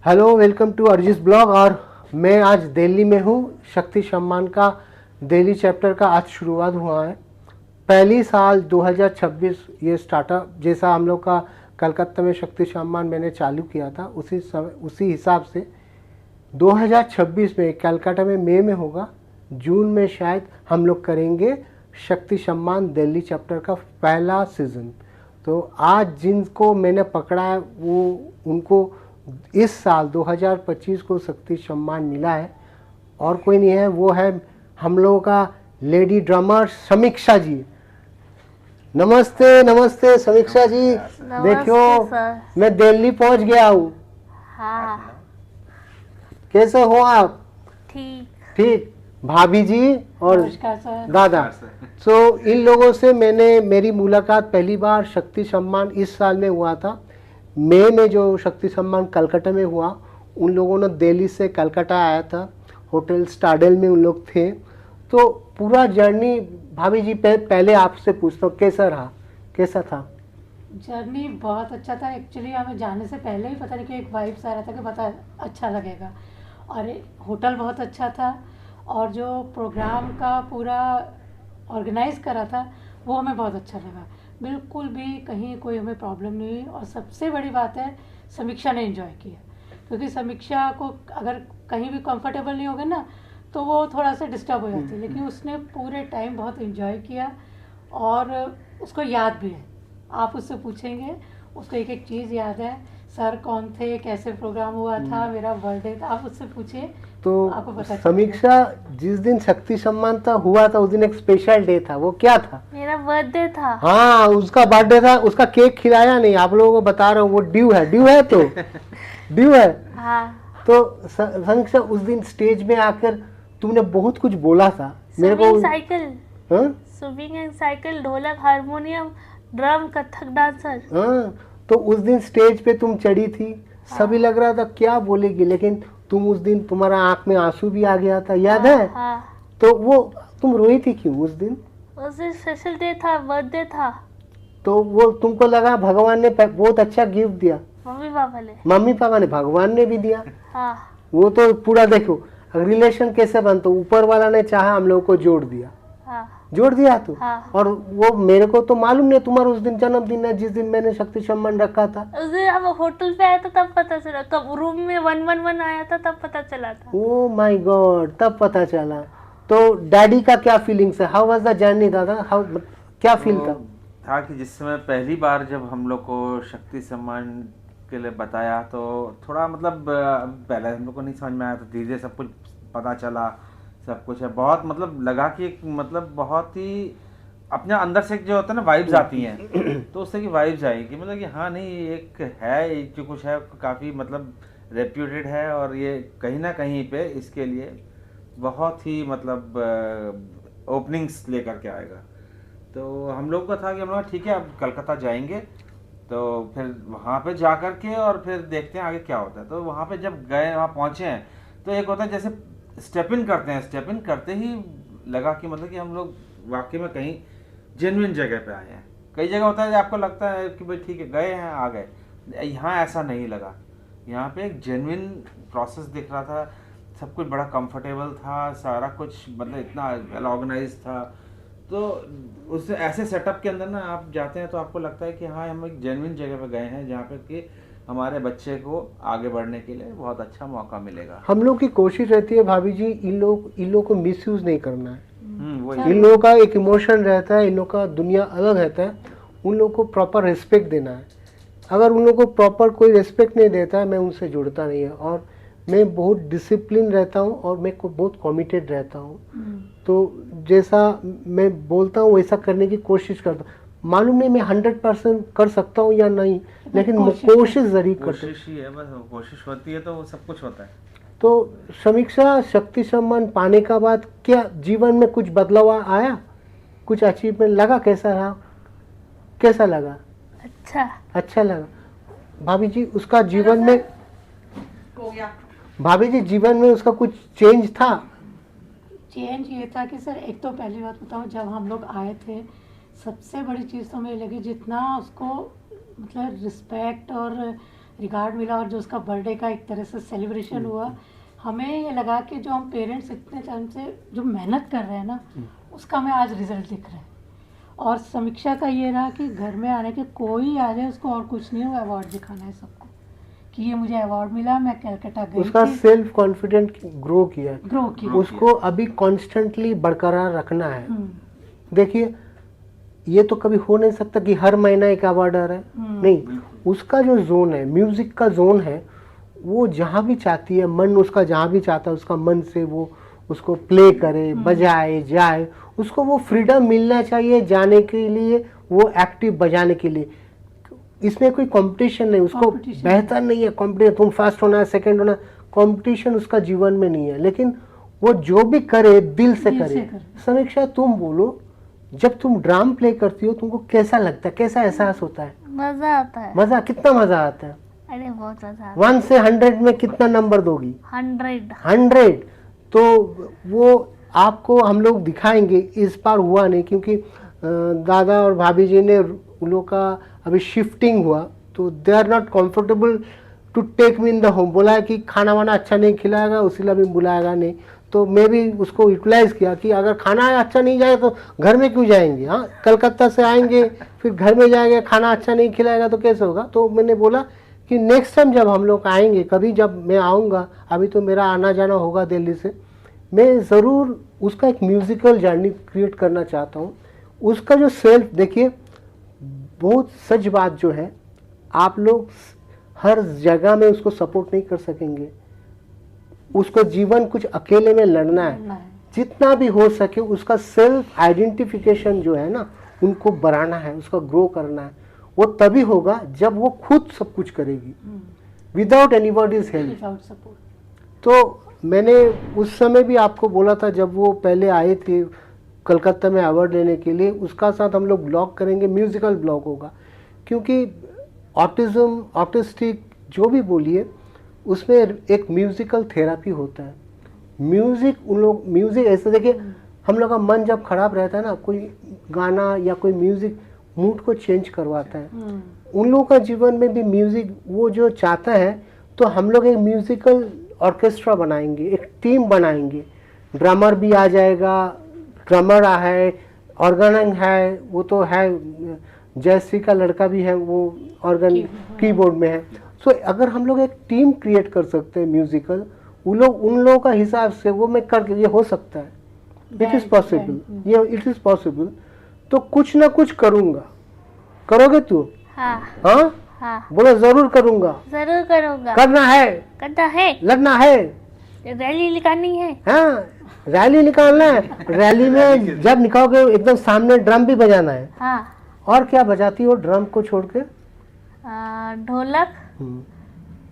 Hello, welcome to Arijit blog. और मैं आज दिल्ली में हूँ। शक्ति सम्मान का दिल्ली चैप्टर का आज शुरुआत हुआ है। पहली साल 2026 ये स्टार्टअप जैसा हम लोग का कलकत्ता में शक्ति सम्मान मैंने चालू किया था, उसी हिसाब से 2026 में कलकत्ता में मई में होगा। जून में शायद हम लोग करेंगे शक्ति सम्मान दिल्ली चैप्टर का पहला सीज़न। तो आज जिनको मैंने पकड़ा है वो उनको इस साल 2025 को शक्ति सम्मान मिला है, और कोई नहीं है, वो है हम लोगों का लेडी ड्रमर समीक्षा जी। नमस्ते नमस्ते समीक्षा जी। देखो, सर। मैं दिल्ली पहुंच गया हूँ। हाँ, कैसे हो आप? ठीक। ठीक। भाभी जी और नमस्कार सर। दादा। सो इन लोगों से मेरी मुलाकात पहली बार शक्ति सम्मान इस साल में हुआ था। मई में जो शक्ति सम्मान कलकत्ता में हुआ, उन लोगों ने दिल्ली से कलकत्ता आया था, होटल स्टाडेल में उन लोग थे। तो पूरा जर्नी भाभी जी पहले आपसे पूछता हूँ, कैसा था? जर्नी बहुत अच्छा था। एक्चुअली हमें जाने से पहले ही पता नहीं कि एक वाइब्स आ रहा था कि पता अच्छा लगेगा, और होटल बहुत अच्छा था, और जो प्रोग्राम का पूरा ऑर्गेनाइज करा था वो हमें बहुत अच्छा लगा। बिल्कुल भी कहीं कोई हमें प्रॉब्लम नहीं हुई, और सबसे बड़ी बात है समीक्षा ने एंजॉय किया, क्योंकि समीक्षा को अगर कहीं भी कंफर्टेबल नहीं होगा ना तो वो थोड़ा सा डिस्टर्ब हो जाती है, लेकिन उसने पूरे टाइम बहुत एंजॉय किया, और उसको याद भी है। आप उससे पूछेंगे, उसको एक एक चीज़ याद है। सर कौन थे, कैसे प्रोग्राम हुआ था, मेरा बर्थडे था, आप उससे पूछिए तो आपको पता चलेगा। समीक्षा, जिस दिन शक्ति सम्मान था हुआ था उस दिन एक स्पेशल डे था, वो क्या था? मेरा बर्थडे था। हाँ, उसका बर्थडे था। उसका केक खिलाया नहीं, आप लोगों को बता रहा हूँ, वो ड्यू है तो ड्यू है। हाँ, तो समीक्षा, उस दिन स्टेज में आकर तुमने बहुत कुछ बोला था मेरे को। स्विमिंग साइकिल, हाँ? स्विमिंग साइकिल, ढोलक, हारमोनियम, ड्रम, कथक डांसर। हाँ, तो उस दिन स्टेज पे तुम चढ़ी थी, सभी लग रहा था क्या बोलेगी, लेकिन तुम उस दिन, तुम्हारा आंख में आंसू भी आ गया था, याद है? हाँ, तो वो तुम रोई थी क्यों उस दिन? उस दिन स्पेशल डे था, बर्थडे था। तो वो तुमको लगा भगवान ने बहुत अच्छा गिफ्ट दिया? मम्मी पापा ने। मम्मी पापा ने, भगवान ने भी दिया। हाँ, वो तो पूरा देखो, रिलेशन कैसे बनता, ऊपर वाला ने चाहा हम लोग को जोड़ दिया। हाँ, जोड़ दिया तो। हाँ। और वो मेरे को तो मालूम नहीं तुम्हारा उस दिन जन्मदिन है जिस दिन मैंने शक्ति सम्मान रखा था। उस दिन हम होटल पे आया था तब पता चला, कब रूम में 111 आया था तब पता चला था। ओ माय गॉड, तब पता चला। तो डैडी का क्या फीलिंग्स है? हाउ वाज द जर्नी दादा? हाउ, क्या फील था? था कि जिस समय पहली बार जब हम लोग को शक्ति सम्मान के लिए बताया तो थोड़ा मतलब पहले हम लोग को नहीं समझ में आया, तो धीरे धीरे सब कुछ पता चला। सब कुछ है बहुत, मतलब लगा कि एक मतलब बहुत ही अपने अंदर से जो होता है ना वाइब्स आती हैं, तो उससे की वाइब्स आई कि मतलब कि हाँ नहीं, एक है, एक जो कुछ है काफ़ी मतलब रेप्यूटेड है, और ये कहीं ना कहीं पे इसके लिए बहुत ही मतलब ओपनिंग्स लेकर के आएगा। तो हम लोग का था कि हम लोग ठीक है अब कलकत्ता जाएंगे, तो फिर वहाँ पे जा कर के और फिर देखते हैं आगे क्या होता है। तो वहाँ पे जब गए, वहाँ पहुँचे हैं, तो एक होता है जैसे स्टेप इन करते हैं, स्टेप इन करते ही लगा कि मतलब कि हम लोग वाकई में कहीं जेन्युइन जगह पे आए हैं। कई जगह होता है आपको लगता है कि भाई ठीक है गए हैं आ गए, यहाँ ऐसा नहीं लगा। यहाँ पे एक जेन्युइन प्रोसेस दिख रहा था, सब कुछ बड़ा कंफर्टेबल था, सारा कुछ मतलब इतना वेल ऑर्गेनाइज था। तो उस ऐसे सेटअप के अंदर ना आप जाते हैं तो आपको लगता है कि हाँ हम एक जेन्युइन जगह पे गए हैं, जहाँ पे कि हमारे बच्चे को आगे बढ़ने के लिए बहुत अच्छा मौका मिलेगा। हम लोग की कोशिश रहती है भाभी जी, इन लोग को मिसयूज नहीं करना है। वही इन लोगों का एक इमोशन रहता है, इन लोग का दुनिया अलग रहता है, उन लोगों को प्रॉपर रिस्पेक्ट देना है। अगर उन लोगों को प्रॉपर कोई रिस्पेक्ट नहीं देता है, मैं उनसे जुड़ता नहीं है। और मैं बहुत डिसिप्लिन रहता हूँ और मैं बहुत कमिटेड रहता हूँ। तो जैसा मैं बोलता हूँ वैसा करने की कोशिश करता हूँ। मालूम नहीं मैं 100% कर सकता हूँ या नहीं, लेकिन कोशिश जरूर करता हूँ। कोशिश ही है, बस कोशिश होती है तो वो सब कुछ होता है। तो समीक्षा, शक्ति सम्मान पाने का बाद क्या जीवन में कुछ बदलाव आया, कुछ अचीवमेंट लगा? कैसा रहा, कैसा लगा? अच्छा। अच्छा लगा। भाभी जी उसका जीवन में, भाभी जी जीवन में उसका कुछ चेंज था? चेंज ये था कि सर, एक तो पहली बात बताऊँ, जब हम लोग आए थे सबसे बड़ी चीज़ तो हमें लगी जितना उसको मतलब रिस्पेक्ट और रिगार्ड मिला और जो उसका बर्थडे का एक तरह से सेलिब्रेशन हुआ, हमें ये लगा कि जो हम पेरेंट्स इतने टाइम से जो मेहनत कर रहे हैं ना, उसका हमें आज रिजल्ट दिख रहा है। और समीक्षा का ये रहा कि घर में आने के कोई आ जाए उसको और कुछ नहीं हो, अवार्ड दिखाना है सबको कि ये मुझे अवार्ड मिला, मैं कलकत्ता गई उसका थी, सेल्फ कॉन्फिडेंट ग्रो किया, ग्रो किया। उसको अभी कॉन्स्टेंटली बरकरार रखना है। देखिए ये तो कभी हो नहीं सकता कि हर महीना एक अवार्ड आ रहा है, नहीं, उसका जो जोन है, म्यूजिक का जोन है, वो जहाँ भी चाहती है, मन उसका जहाँ भी चाहता है, उसका मन से वो उसको प्ले करे, बजाए जाए, उसको वो फ्रीडम मिलना चाहिए जाने के लिए, वो एक्टिव बजाने के लिए। इसमें कोई कंपटीशन नहीं, उसको Competition बेहतर नहीं है कंपटीशन, तुम फर्स्ट होना है, सेकंड होना है, कंपटीशन उसका जीवन में नहीं है। लेकिन वो जो भी करे दिल से दिल से करे। करे। समीक्षा तुम बोलो, जब तुम ड्राम प्ले करती हो तुमको कैसा लगता है, कैसा एहसास होता है? मजा आता है। मजा, कितना मजा आता है? अरे बहुत मजा आता 1 से 100 में कितना नंबर दोगी? है। 100। 100। तो वो आपको हम लोग दिखाएंगे। इस बार हुआ नहीं क्योंकि दादा और भाभी जी ने उन लोग का अभी शिफ्टिंग हुआ, तो they are not comfortable to take me in the home. बोला है कि खाना वाना अच्छा नहीं खिलाएगा, उसीलिए अभी बुलाएगा नहीं। तो मैं भी उसको यूटिलाइज किया कि अगर खाना अच्छा नहीं जाए तो घर में क्यों जाएंगे? हाँ, कलकत्ता से आएंगे फिर घर में जाएंगे, खाना अच्छा नहीं खिलाएगा तो कैसे होगा? तो मैंने बोला कि नेक्स्ट टाइम जब हम लोग आएंगे, कभी जब मैं आऊँगा, अभी तो मेरा आना जाना होगा दिल्ली से, मैं ज़रूर उसका एक म्यूज़िकल जर्नी क्रिएट करना चाहता हूँ। उसका जो सेल्फ, देखिए बहुत सच बात जो है, आप लोग हर जगह में उसको सपोर्ट नहीं कर सकेंगे। उसको जीवन कुछ अकेले में लड़ना है। जितना भी हो सके उसका सेल्फ आइडेंटिफिकेशन जो है ना, उनको बढ़ाना है, उसका ग्रो करना है। वो तभी होगा जब वो खुद सब कुछ करेगी, without anybody's help. Without support. तो मैंने उस समय भी आपको बोला था, जब वो पहले आए थे कलकत्ता में अवार्ड लेने के लिए, उसका साथ हम लोग ब्लॉग करेंगे, म्यूजिकल ब्लॉग होगा। क्योंकि ऑटिज्म, ऑटिस्टिक जो भी बोलिए, उसमें एक म्यूजिकल थेरापी होता है। म्यूजिक, उन लोग म्यूजिक ऐसे, देखिए हम लोग का मन जब खराब रहता है ना, कोई गाना या कोई म्यूजिक मूड को चेंज करवाता है। उन लोगों का जीवन में भी म्यूजिक वो जो चाहता है, तो हम लोग एक म्यूजिकल ऑर्केस्ट्रा बनाएंगे, एक टीम बनाएंगे। ड्रमर भी आ जाएगा, ड्रमर है, ऑर्गन है, वो तो है, जयश्री का लड़का भी है, वो ऑर्गन कीबोर्ड में है। सो अगर हम लोग एक टीम क्रिएट कर सकते हैं म्यूजिकल, उन लोगों का हिसाब से वो मैं करके, ये हो सकता है, इट इज़ पॉसिबल, ये इट इज़ पॉसिबल। तो कुछ ना कुछ करूँगा। करोगे तू? हाँ हाँ हाँ, बोलो, जरूर करूँगा। जरूर करूँगा। करना है, करना है, लड़ना है, रैली निकालनी है। हाँ रैली निकालना है। रैली में जब निकालोगे एकदम सामने ड्रम भी बजाना है। हाँ, और क्या बजाती हो ड्रम को छोड़ के? ढोलक,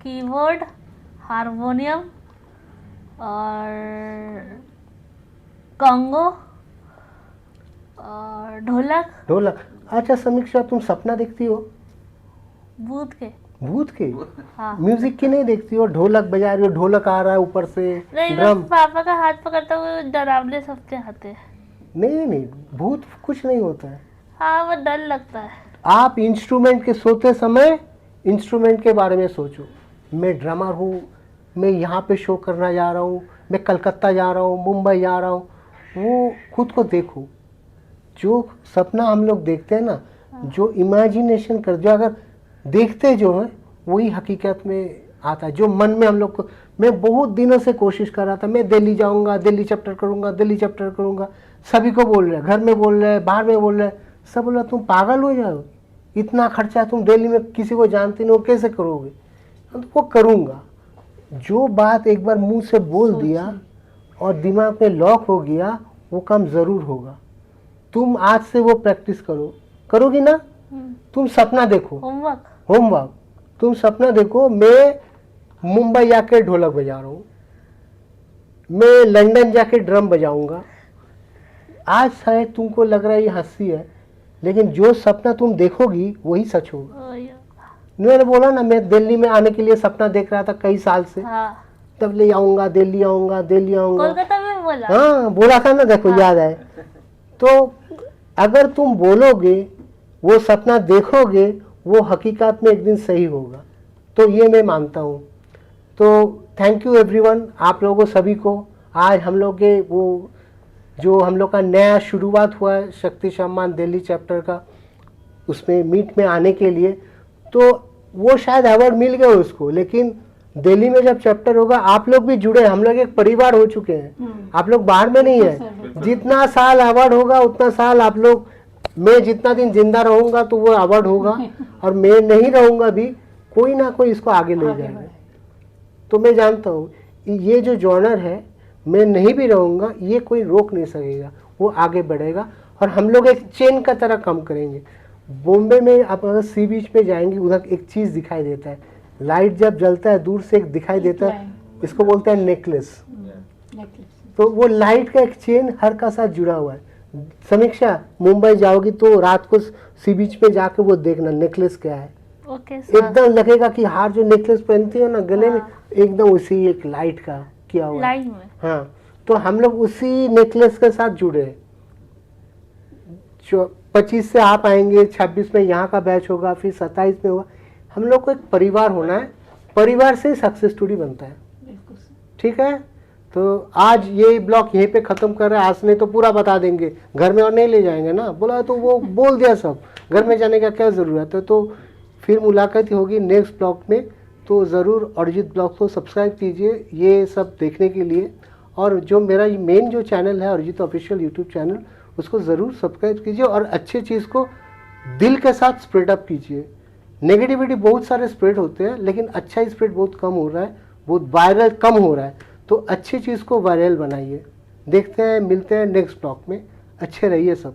कीबोर्ड, हारमोनियम और कॉन्गो और ढोलक। ढोलक। अच्छा समीक्षा, तुम सपना देखती हो? भूत के। भूत के? हाँ। म्यूजिक की नहीं देखती हो? ढोलक बजा रही हो, ढोलक आ रहा है ऊपर से, नहीं, ड्रम। बस पापा का हाथ पकड़ता हुआ डरावने सपने आते हैं। नहीं नहीं, भूत कुछ नहीं होता है। हाँ, वो डर लगता है। आप इंस्ट्रूमेंट के सोते समय इंस्ट्रूमेंट के बारे में सोचो। मैं ड्रमर हूँ, मैं यहाँ पे शो करना जा रहा हूँ, मैं कलकत्ता जा रहा हूँ, मुंबई जा रहा हूँ। वो खुद को देखो। जो सपना हम लोग देखते हैं ना, जो इमेजिनेशन कर, जो अगर देखते जो है, वही हकीकत में आता है। जो मन में हम लोग को, मैं बहुत दिनों से कोशिश कर रहा था, मैं दिल्ली जाऊँगा, दिल्ली चैप्टर करूँगा, दिल्ली चैप्टर करूँगा। सभी को बोल रहे, घर में बोल रहे, बाहर में बोल रहे, सब बोला तुम पागल हो जाओ, इतना खर्चा, तुम दिल्ली में किसी को जानते नहीं हो, कैसे करोगे? तो वो करूँगा। जो बात एक बार मुंह से बोल दिया और दिमाग में लॉक हो गया, वो काम ज़रूर होगा। तुम आज से वो प्रैक्टिस करो, करोगी ना? तुम सपना देखो, होमवर्क। तुम सपना देखो, मैं मुंबई जाके ढोलक बजा रहा हूँ, मैं लंदन जाके ड्रम बजाऊंगा। आज शायद तुमको लग रहा है ये हंसी है, लेकिन जो सपना तुम देखोगी वही सच होगा। मैंने बोला ना, मैं दिल्ली में आने के लिए सपना देख रहा था कई साल से। हाँ। तब ले आऊंगा, दिल्ली आऊंगा, दिल्ली आऊंगा। कोलकाता में बोला। हाँ बोला था ना, देखो याद है। तो अगर तुम बोलोगे, वो सपना देखोगे, वो हकीकत में एक दिन सही होगा। तो ये मैं मानता हूँ। तो थैंक यू एवरीवन, आप लोगों सभी को। आज हम लोग के वो जो हम लोग का नया शुरुआत हुआ है शक्ति सम्मान दिल्ली चैप्टर का, उसमें मीट में आने के लिए, तो वो शायद अवार्ड मिल गया उसको, लेकिन दिल्ली में जब चैप्टर होगा आप लोग भी जुड़े, हम लोग एक परिवार हो चुके हैं, आप लोग बाहर में नहीं है। जितना साल अवार्ड होगा उतना साल आप लोग, मैं जितना दिन जिंदा रहूंगा तो वो अवार्ड होगा, और मैं नहीं रहूंगा भी कोई ना कोई इसको आगे ले जाएगा। तो मैं जानता हूँ ये जो जॉनर है, मैं नहीं भी रहूंगा ये कोई रोक नहीं सकेगा, वो आगे बढ़ेगा और हम लोग एक चेन का तरह काम करेंगे। बॉम्बे में आप अगर सी बीच पे जाएंगे, उधर एक चीज़ दिखाई देता है, लाइट जब जलता है दूर से एक दिखाई देता है, इसको बोलते हैं नेकलेस। तो वो लाइट का एक चेन हर का साथ जुड़ा हुआ है। समीक्षा, मुंबई जाओगी तो रात को सी बीच पे जाकर वो देखना नेकलेस क्या है, ओके सर। एकदम लगेगा कि हार जो नेकलेस पहनती हो ना गले में, एकदम उसी एक लाइट का किया हुआ है। लाइन में। हाँ, तो हम लोग उसी नेकलेस के साथ जुड़े हैं। 25 से आप आएंगे, 26 में यहाँ का बैच होगा, फिर 27 में होगा। हम लोग को एक परिवार होना है, परिवार से सक्सेस स्टोरी बनता है। ठीक है, तो आज ये ब्लॉग यहीं पे ख़त्म कर रहे हैं। आज नहीं तो पूरा बता देंगे, घर में और नहीं ले जाएंगे ना, बोला तो वो बोल दिया सब, घर में जाने का क्या ज़रूरत है। तो फिर मुलाकात होगी नेक्स्ट ब्लॉग में। तो ज़रूर अरिजीत ब्लॉग को सब्सक्राइब कीजिए ये सब देखने के लिए, और जो मेरा मेन जो चैनल है अरिजीत ऑफिशियल यूट्यूब चैनल, उसको ज़रूर सब्सक्राइब कीजिए और अच्छी चीज़ को दिल के साथ स्प्रेड अप कीजिए। नेगेटिविटी बहुत सारे स्प्रेड होते हैं, लेकिन अच्छा स्प्रेड बहुत कम हो रहा है, बहुत वायरल कम हो रहा है। तो अच्छी चीज़ को वायरल बनाइए। देखते हैं, मिलते हैं नेक्स्ट ब्लॉग में। अच्छे रहिए सब।